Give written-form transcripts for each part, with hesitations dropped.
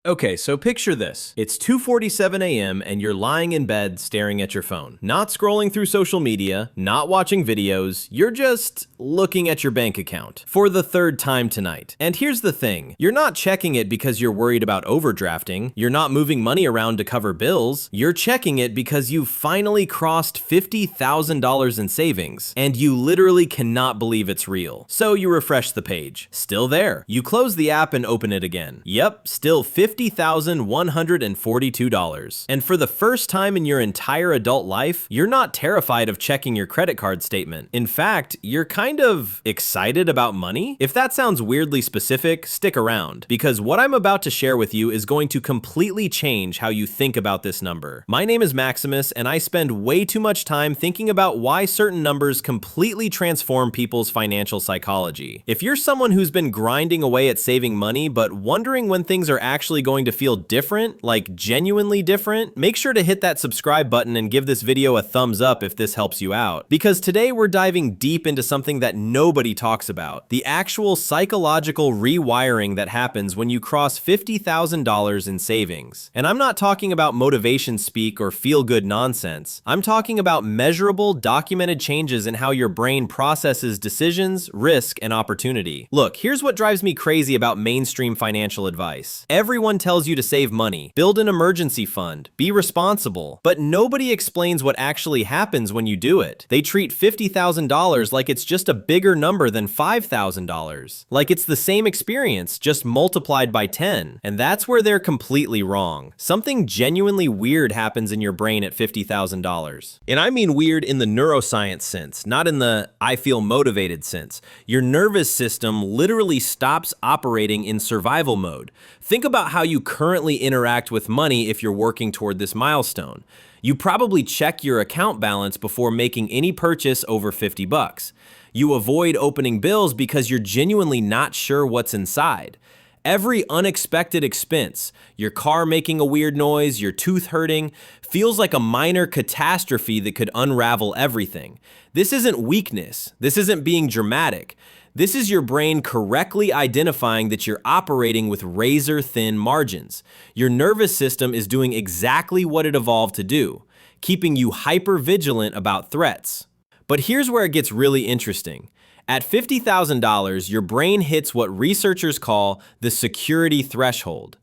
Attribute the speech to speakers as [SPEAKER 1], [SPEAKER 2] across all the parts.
[SPEAKER 1] Okay, so picture this. It's 2:47 a.m. and you're lying in bed staring at your phone. Not scrolling through social media, not watching videos, you're just looking at your bank account for the third time tonight. And here's the thing, you're not checking it because you're worried about overdrafting, you're not moving money around to cover bills, you're checking it because you finally crossed $50,000 in savings, and you literally cannot believe it's real. So you refresh the page. Still there. You close the app and open it again. Yep, still $50,142. And for the first time in your entire adult life, you're not terrified of checking your credit card statement. In fact, you're kind of excited about money. If that sounds weirdly specific, stick around, because what I'm about to share with you is going to completely change how you think about this number. My name is Maximus, and I spend way too much time thinking about why certain numbers completely transform people's financial psychology. If you're someone who's been grinding away at saving money but wondering when things are actually going to feel different, like genuinely different, make sure to hit that subscribe button and give this video a thumbs up if this helps you out. Because today we're diving deep into something that nobody talks about, the actual psychological rewiring that happens when you cross $50,000 in savings. And I'm not talking about motivation speak or feel-good nonsense. I'm talking about measurable, documented changes in how your brain processes decisions, risk, and opportunity. Look, here's what drives me crazy about mainstream financial advice. Everyone tells you to save money, build an emergency fund, be responsible, but nobody explains what actually happens when you do it. They treat $50,000 like it's just a bigger number than $5,000, like it's the same experience, just multiplied by 10. And that's where they're completely wrong. Something genuinely weird happens in your brain at $50,000. And I mean weird in the neuroscience sense, not in the I feel motivated sense. Your nervous system literally stops operating in survival mode. Think about how you currently interact with money if you're working toward this milestone. You probably check your account balance before making any purchase over 50 bucks. You avoid opening bills because you're genuinely not sure what's inside. Every unexpected expense, your car making a weird noise, your tooth hurting, feels like a minor catastrophe that could unravel everything. This isn't weakness. This isn't being dramatic. This is your brain correctly identifying that you're operating with razor-thin margins. Your nervous system is doing exactly what it evolved to do, keeping you hyper-vigilant about threats. But here's where it gets really interesting. At $50,000, your brain hits what researchers call the security threshold.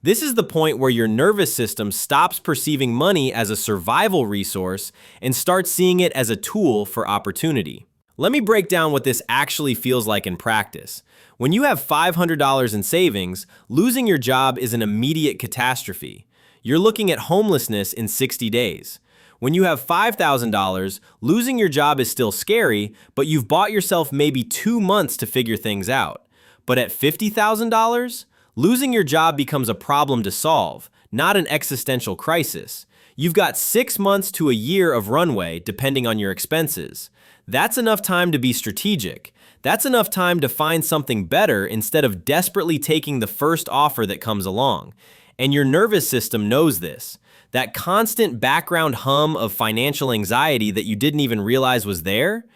[SPEAKER 1] This is the point where your nervous system stops perceiving money as a survival resource and starts seeing it as a tool for opportunity. Let me break down what this actually feels like in practice. When you have $500 in savings, losing your job is an immediate catastrophe. You're looking at homelessness in 60 days. When you have $5,000, losing your job is still scary, but you've bought yourself maybe 2 months to figure things out. But at $50,000, losing your job becomes a problem to solve, not an existential crisis. You've got 6 months to a year of runway, depending on your expenses. That's enough time to be strategic. That's enough time to find something better instead of desperately taking the first offer that comes along. And your nervous system knows this. That constant background hum of financial anxiety that you didn't even realize was there,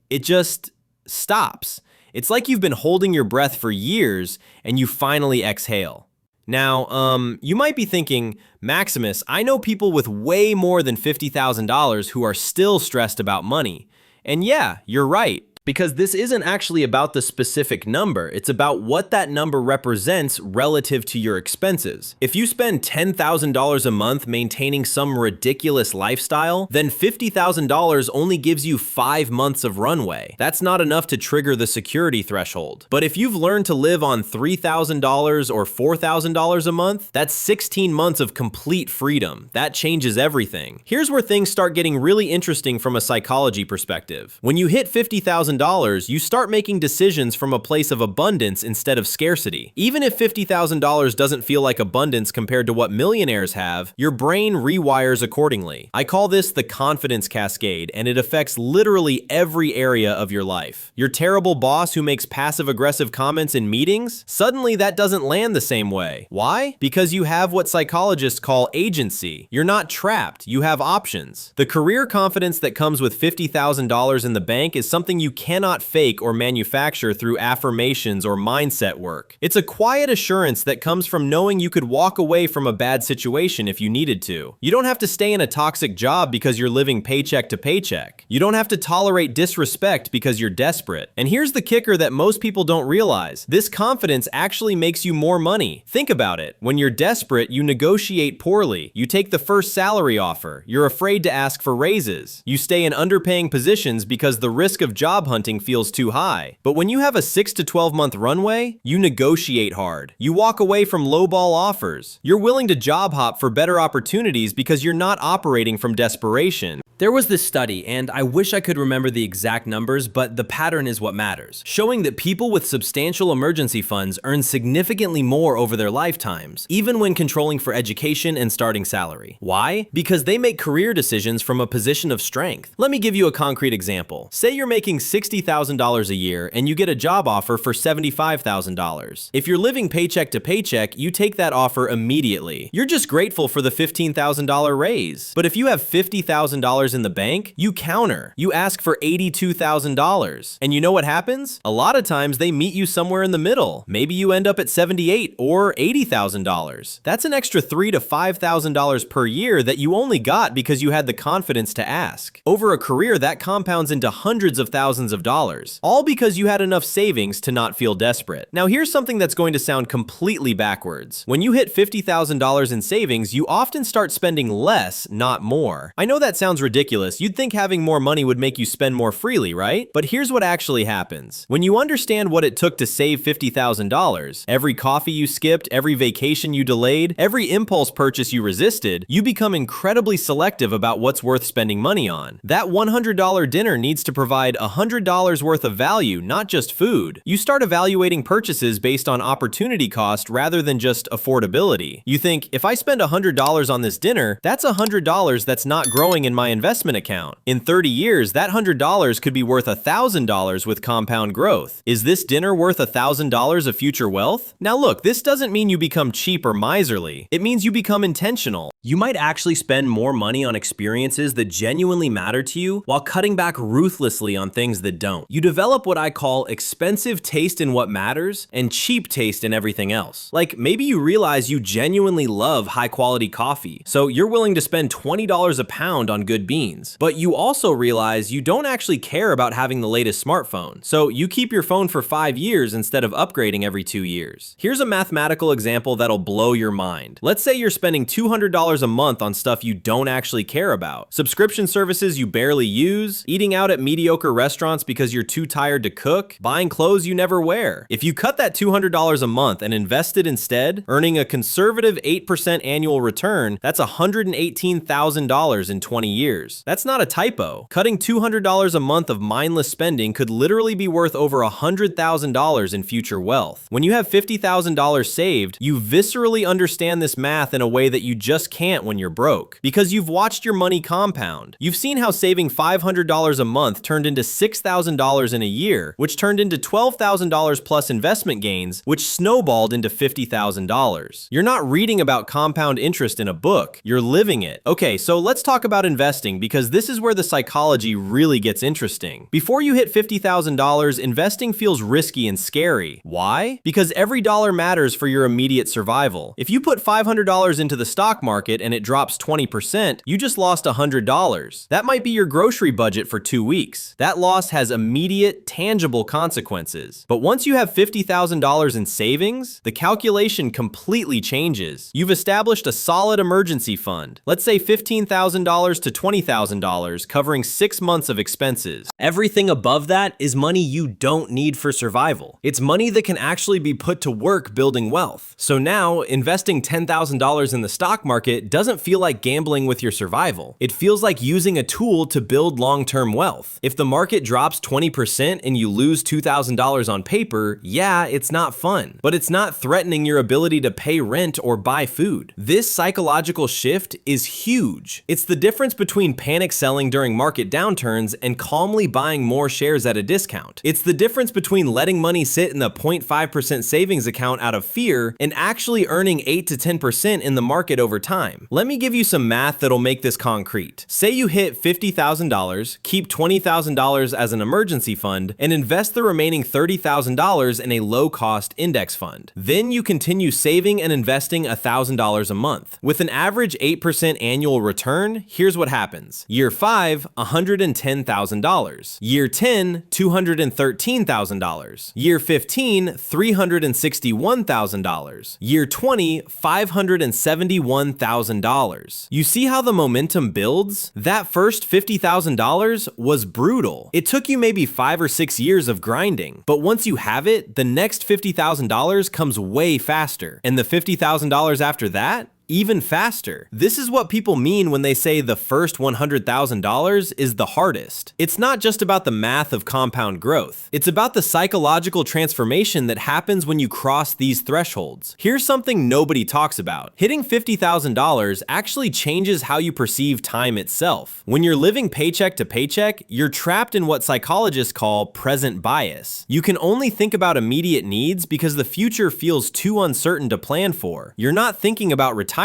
[SPEAKER 1] it just stops. It's like you've been holding your breath for years and you finally exhale. Now, you might be thinking, Maximus, I know people with way more than $50,000 who are still stressed about money. And yeah, you're right. Because this isn't actually about the specific number, it's about what that number represents relative to your expenses. If you spend $10,000 a month maintaining some ridiculous lifestyle, then $50,000 only gives you 5 months of runway. That's not enough to trigger the security threshold. But if you've learned to live on $3,000 or $4,000 a month, that's 16 months of complete freedom. That changes everything. Here's where things start getting really interesting from a psychology perspective. When you hit $50,000, you start making decisions from a place of abundance instead of scarcity. Even if $50,000 doesn't feel like abundance compared to what millionaires have, your brain rewires accordingly. I call this the confidence cascade, and it affects literally every area of your life. Your terrible boss who makes passive-aggressive comments in meetings, suddenly that doesn't land the same way. Why? Because you have what psychologists call agency. You're not trapped, you have options. The career confidence that comes with $50,000 in the bank is something you can't cannot fake or manufacture through affirmations or mindset work. It's a quiet assurance that comes from knowing you could walk away from a bad situation if you needed to. You don't have to stay in a toxic job because you're living paycheck to paycheck. You don't have to tolerate disrespect because you're desperate. And here's the kicker that most people don't realize. This confidence actually makes you more money. Think about it. When you're desperate, you negotiate poorly. You take the first salary offer. You're afraid to ask for raises. You stay in underpaying positions because the risk of job hunting feels too high. But when you have a 6 to 12 month runway, you negotiate hard. You walk away from lowball offers. You're willing to job hop for better opportunities because you're not operating from desperation. There was this study, and I wish I could remember the exact numbers, but the pattern is what matters, showing that people with substantial emergency funds earn significantly more over their lifetimes, even when controlling for education and starting salary. Why? Because they make career decisions from a position of strength. Let me give you a concrete example. Say you're making $60,000 a year and you get a job offer for $75,000. If you're living paycheck to paycheck, you take that offer immediately. You're just grateful for the $15,000 raise. But if you have $50,000 in the bank, you counter. You ask for $82,000. And you know what happens? A lot of times they meet you somewhere in the middle. Maybe you end up at $78,000 or $80,000. That's an extra $3,000 to $5,000 per year that you only got because you had the confidence to ask. Over a career, that compounds into hundreds of thousands of dollars, all because you had enough savings to not feel desperate. Now here's something that's going to sound completely backwards. When you hit $50,000 in savings, you often start spending less, not more. I know that sounds ridiculous. You'd think having more money would make you spend more freely, right? But here's what actually happens. When you understand what it took to save $50,000, every coffee you skipped, every vacation you delayed, every impulse purchase you resisted, you become incredibly selective about what's worth spending money on. That $100 dinner needs to provide $100 worth of value, not just food. You start evaluating purchases based on opportunity cost rather than just affordability. You think, if I spend $100 on this dinner, that's $100 that's not growing in my investment account. In 30 years, that $100 could be worth $1,000 with compound growth. Is this dinner worth $1,000 of future wealth? Now look, this doesn't mean you become cheap or miserly. It means you become intentional. You might actually spend more money on experiences that genuinely matter to you while cutting back ruthlessly on things that don't. You develop what I call expensive taste in what matters and cheap taste in everything else. Like maybe you realize you genuinely love high quality coffee, so you're willing to spend $20 a pound on good beans. But you also realize you don't actually care about having the latest smartphone, so you keep your phone for 5 years instead of upgrading every 2 years. Here's a mathematical example that'll blow your mind. Let's say you're spending $200 a month on stuff you don't actually care about. Subscription services you barely use, eating out at mediocre restaurants because you're too tired to cook, buying clothes you never wear. If you cut that $200 a month and invest it instead, earning a conservative 8% annual return, that's $118,000 in 20 years. That's not a typo. Cutting $200 a month of mindless spending could literally be worth over $100,000 in future wealth. When you have $50,000 saved, you viscerally understand this math in a way that you just can't when you're broke, because you've watched your money compound. You've seen how saving $500 a month turned into $6,000 in a year, which turned into $12,000 plus investment gains, which snowballed into $50,000. You're not reading about compound interest in a book, you're living it. Okay, so let's talk about investing, because this is where the psychology really gets interesting. Before you hit $50,000, investing feels risky and scary. Why? Because every dollar matters for your immediate survival. If you put $500 into the stock market and it drops 20%, you just lost $100. That might be your grocery budget for 2 weeks. That loss has immediate, tangible consequences. But once you have $50,000 in savings, the calculation completely changes. You've established a solid emergency fund. Let's say $15,000 to $20,000, covering 6 months of expenses. Everything above that is money you don't need for survival. It's money that can actually be put to work building wealth. So now, investing $10,000 in the stock market doesn't feel like gambling with your survival. It feels like using a tool to build long-term wealth. If the market drops 20% and you lose $2,000 on paper, yeah, it's not fun, but it's not threatening your ability to pay rent or buy food. This psychological shift is huge. It's the difference between panic selling during market downturns and calmly buying more shares at a discount. It's the difference between letting money sit in the 0.5% savings account out of fear and actually earning 8 to 10% in the market over time. Let me give you some math that'll make this concrete. Say you hit $50,000, keep $20,000 as an emergency fund and invest the remaining $30,000 in a low-cost index fund. Then you continue saving and investing $1,000 a month. With an average 8% annual return, here's what happens. Year 5, $110,000. Year 10, $213,000. Year 15, $361,000. Year 20, $571,000. You see how the momentum builds? That first $50,000 was brutal. It took you maybe 5 or 6 years of grinding, but once you have it, the next $50,000 comes way faster, and the $50,000 after that, even faster. This is what people mean when they say the first $100,000 is the hardest. It's not just about the math of compound growth. It's about the psychological transformation that happens when you cross these thresholds. Here's something nobody talks about. Hitting $50,000 actually changes how you perceive time itself. When you're living paycheck to paycheck, you're trapped in what psychologists call present bias. You can only think about immediate needs because the future feels too uncertain to plan for. You're not thinking about retirement,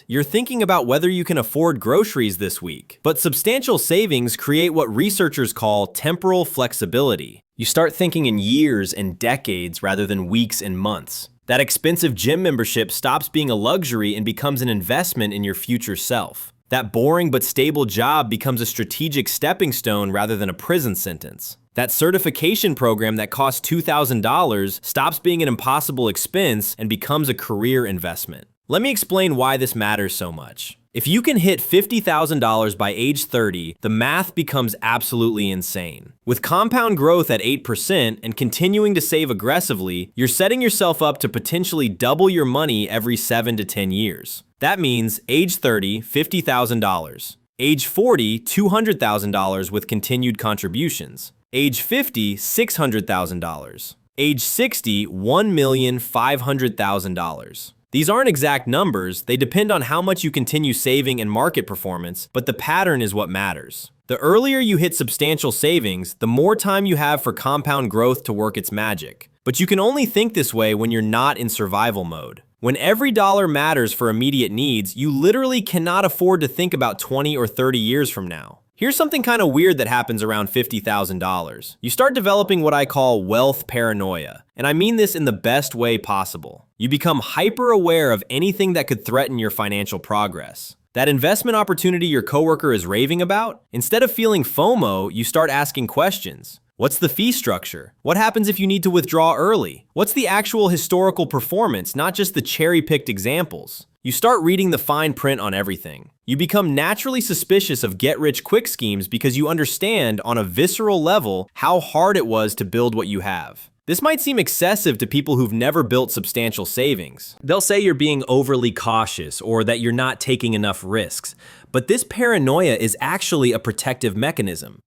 [SPEAKER 1] you're thinking about whether you can afford groceries this week. But substantial savings create what researchers call temporal flexibility. You start thinking in years and decades rather than weeks and months. That expensive gym membership stops being a luxury and becomes an investment in your future self. That boring but stable job becomes a strategic stepping stone rather than a prison sentence. That certification program that costs $2,000 stops being an impossible expense and becomes a career investment. Let me explain why this matters so much. If you can hit $50,000 by age 30, the math becomes absolutely insane. With compound growth at 8% and continuing to save aggressively, you're setting yourself up to potentially double your money every 7 to 10 years. That means age 30, $50,000. Age 40, $200,000 with continued contributions. Age 50, $600,000. Age 60, $1,500,000. These aren't exact numbers, they depend on how much you continue saving and market performance, but the pattern is what matters. The earlier you hit substantial savings, the more time you have for compound growth to work its magic. But you can only think this way when you're not in survival mode. When every dollar matters for immediate needs, you literally cannot afford to think about 20 or 30 years from now. Here's something kind of weird that happens around $50,000. You start developing what I call wealth paranoia, and I mean this in the best way possible. You become hyper aware of anything that could threaten your financial progress. That investment opportunity your coworker is raving about, instead of feeling FOMO, you start asking questions. What's the fee structure? What happens if you need to withdraw early? What's the actual historical performance, not just the cherry-picked examples? You start reading the fine print on everything. You become naturally suspicious of get-rich-quick schemes because you understand on a visceral level how hard it was to build what you have. This might seem excessive to people who've never built substantial savings. They'll say you're being overly cautious or that you're not taking enough risks. But this paranoia is actually a protective mechanism.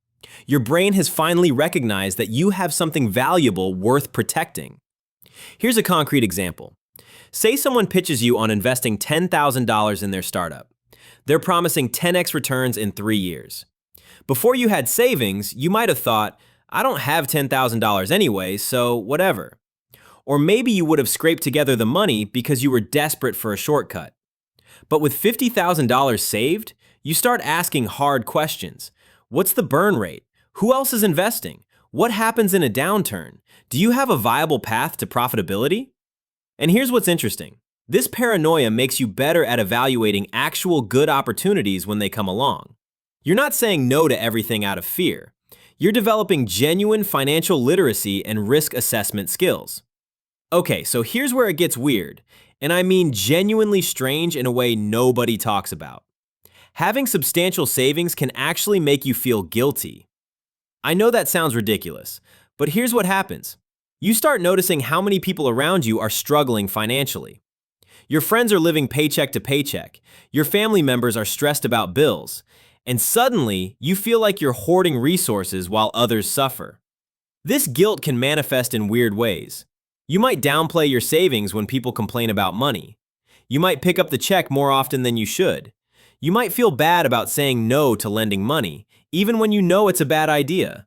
[SPEAKER 1] Your brain has finally recognized that you have something valuable worth protecting. Here's a concrete example. Say someone pitches you on investing $10,000 in their startup. They're promising 10x returns in 3 years. Before you had savings, you might have thought, I don't have $10,000 anyway, so whatever. Or maybe you would have scraped together the money because you were desperate for a shortcut. But with $50,000 saved, you start asking hard questions. What's the burn rate? Who else is investing? What happens in a downturn? Do you have a viable path to profitability? And here's what's interesting. This paranoia makes you better at evaluating actual good opportunities when they come along. You're not saying no to everything out of fear. You're developing genuine financial literacy and risk assessment skills. Okay, so here's where it gets weird, and I mean genuinely strange in a way nobody talks about. Having substantial savings can actually make you feel guilty. I know that sounds ridiculous, but here's what happens. You start noticing how many people around you are struggling financially. Your friends are living paycheck to paycheck. Your family members are stressed about bills. And suddenly, you feel like you're hoarding resources while others suffer. This guilt can manifest in weird ways. You might downplay your savings when people complain about money. You might pick up the check more often than you should. You might feel bad about saying no to lending money, even when you know it's a bad idea.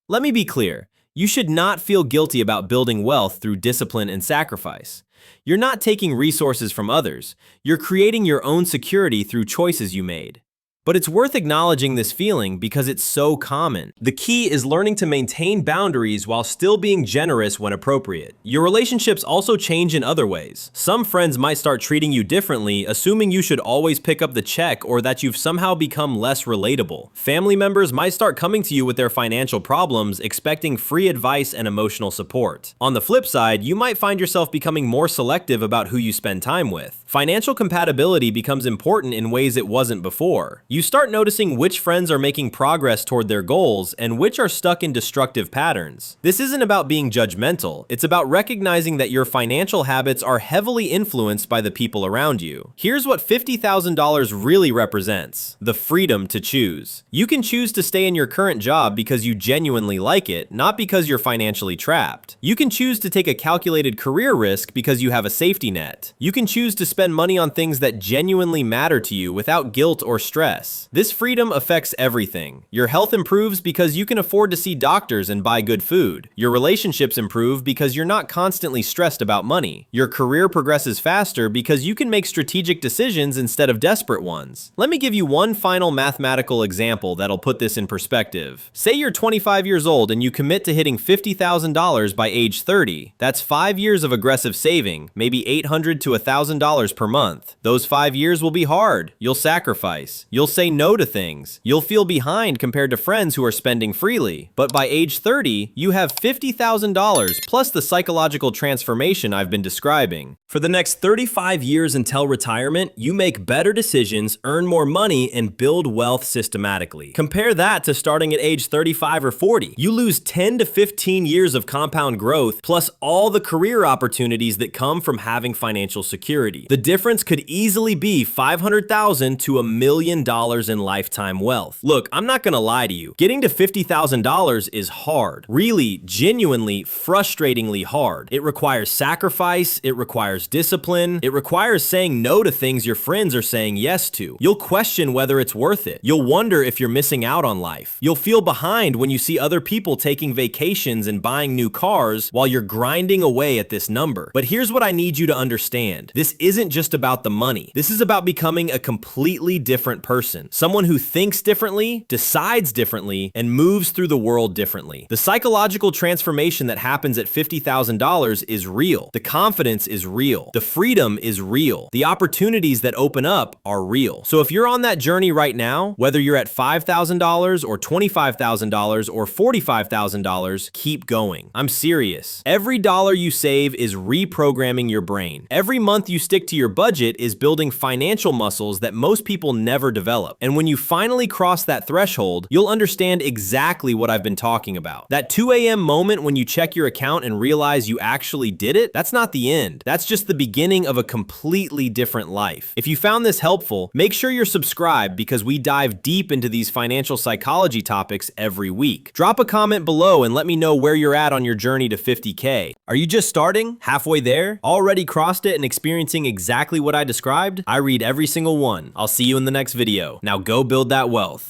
[SPEAKER 1] Let me be clear. You should not feel guilty about building wealth through discipline and sacrifice. You're not taking resources from others. You're creating your own security through choices you made. But it's worth acknowledging this feeling because it's so common. The key is learning to maintain boundaries while still being generous when appropriate. Your relationships also change in other ways. Some friends might start treating you differently, assuming you should always pick up the check or that you've somehow become less relatable. Family members might start coming to you with their financial problems, expecting free advice and emotional support. On the flip side, you might find yourself becoming more selective about who you spend time with. Financial compatibility becomes important in ways it wasn't before. You start noticing which friends are making progress toward their goals and which are stuck in destructive patterns. This isn't about being judgmental, it's about recognizing that your financial habits are heavily influenced by the people around you. Here's what $50,000 really represents: the freedom to choose. You can choose to stay in your current job because you genuinely like it, not because you're financially trapped. You can choose to take a calculated career risk because you have a safety net. You can choose to spend money on things that genuinely matter to you without guilt or stress. This freedom affects everything. Your health improves because you can afford to see doctors and buy good food. Your relationships improve because you're not constantly stressed about money. Your career progresses faster because you can make strategic decisions instead of desperate ones. Let me give you one final mathematical example that'll put this in perspective. Say you're 25 years old and you commit to hitting $50,000 by age 30. That's 5 years of aggressive saving, maybe $800 to $1,000 per month. Those 5 years will be hard. You'll sacrifice. You'll say no to things. You'll feel behind compared to friends who are spending freely. But by age 30, you have $50,000 plus the psychological transformation I've been describing. For the next 35 years until retirement, you make better decisions, earn more money, and build wealth systematically. Compare that to starting at age 35 or 40. You lose 10 to 15 years of compound growth plus all the career opportunities that come from having financial security. The difference could easily be $500,000 to $1 million in lifetime wealth. Look, I'm not gonna lie to you. Getting to $50,000 is hard. Really, genuinely, frustratingly hard. It requires sacrifice, it requires discipline, it requires saying no to things your friends are saying yes to. You'll question whether it's worth it. You'll wonder if you're missing out on life. You'll feel behind when you see other people taking vacations and buying new cars while you're grinding away at this number. But here's what I need you to understand. This isn't just about the money. This is about becoming a completely different person. Someone who thinks differently, decides differently, and moves through the world differently. The psychological transformation that happens at $50,000 is real. The confidence is real. The freedom is real. The opportunities that open up are real. So if you're on that journey right now, whether you're at $5,000 or $25,000 or $45,000, keep going. I'm serious. Every dollar you save is reprogramming your brain. Every month you stick to your budget is building financial muscles that most people never develop. And when you finally cross that threshold, you'll understand exactly what I've been talking about. That 2 a.m. moment when you check your account and realize you actually did it, that's not the end. That's just the beginning of a completely different life. If you found this helpful, make sure you're subscribed because we dive deep into these financial psychology topics every week. Drop a comment below and let me know where you're at on your journey to 50K. Are you just starting? Halfway there? Already crossed it and experiencing exactly what I described? I read every single one. I'll see you in the next video. Now go build that wealth.